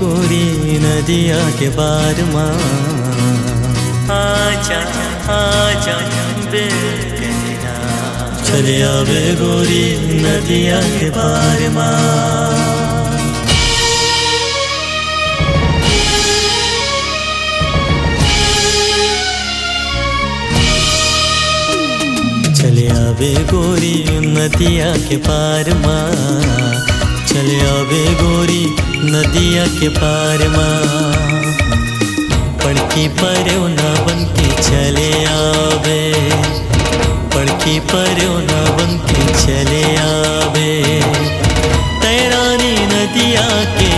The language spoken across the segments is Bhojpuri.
गोरी नदिया के पार माँ। आजा आजा बेगना, चले आवे गोरी नदिया के पार माँ। चले आवे गोरी नदिया के पार माँ। चले आवे गोरी नदिया के पार माँ। पड़की पर्यो ना बनके चले आवे, पड़की पर्यो ना बनके चले आवे। तैरानी नदिया के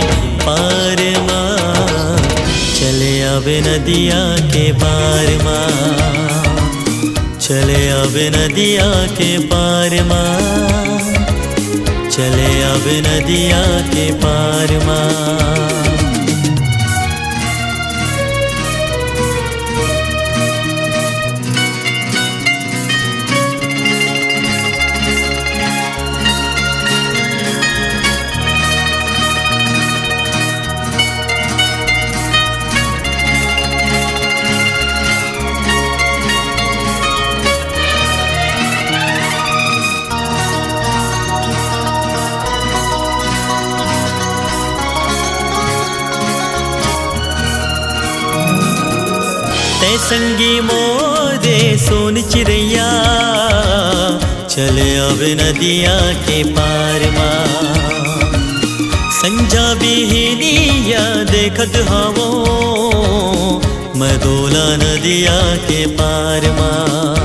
पार माँ। चले आवे नदिया के पार माँ। चले आवे नदिया के पार माँ। चले आवे नदिया के पार माँ। ते संगी मोरे सोन चिड़ैया, चले आवे नदिया के पार माँ। संजा बिहनिया देखत हवो, मैं दोला नदिया के पार माँ।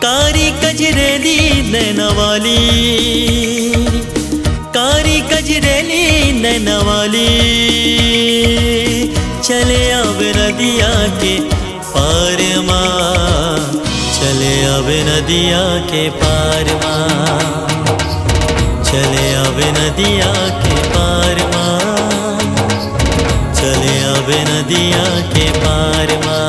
कारी कजरेली नैनवाली, कारी कजरेली नैनवाली। चले आवे नदिया के पार माँ। चले आवे नदिया के पार माँ। चले आवे नदिया के पार माँ। चले आवे नदिया के पार माँ।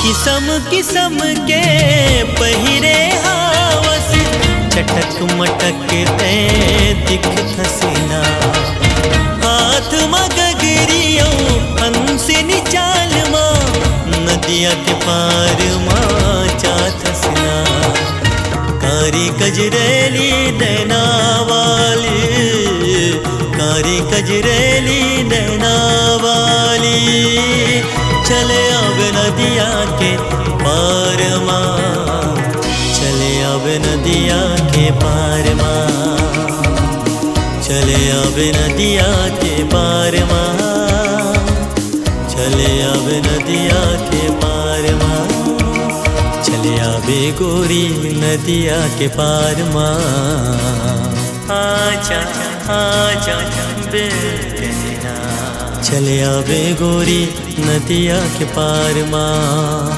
किस्म किस्म के पहिरे हावस, चटक मटक ते दिख हसीना। हाथ मगगरियो हंसिनी चाल माँ, नदिया के पार माँ चात हसीना। कारी कजरेली नैना वाली, कारी कजरेली नैना वाली। चले आवे नदिया के पार माँ। चले आवे नदिया के पार माँ। चले आवे नदिया के पार माँ। चले आवे नदिया के पार माँ। चले आवे गोरी नदिया के पार माँ। आजा आजा बेगना, चले आवे गोरी नदिया के पार माँ।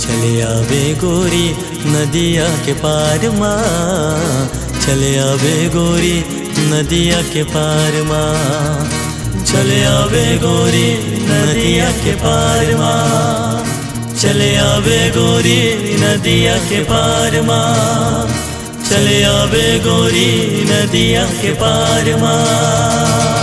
चले आवे गोरी नदिया के पार माँ। चले आवे गोरी नदिया के पार माँ। चले आवे गोरी नदिया के पार माँ। चले आवे गोरी नदिया के पार माँ। चले आवे गोरी नदिया के पार माँ।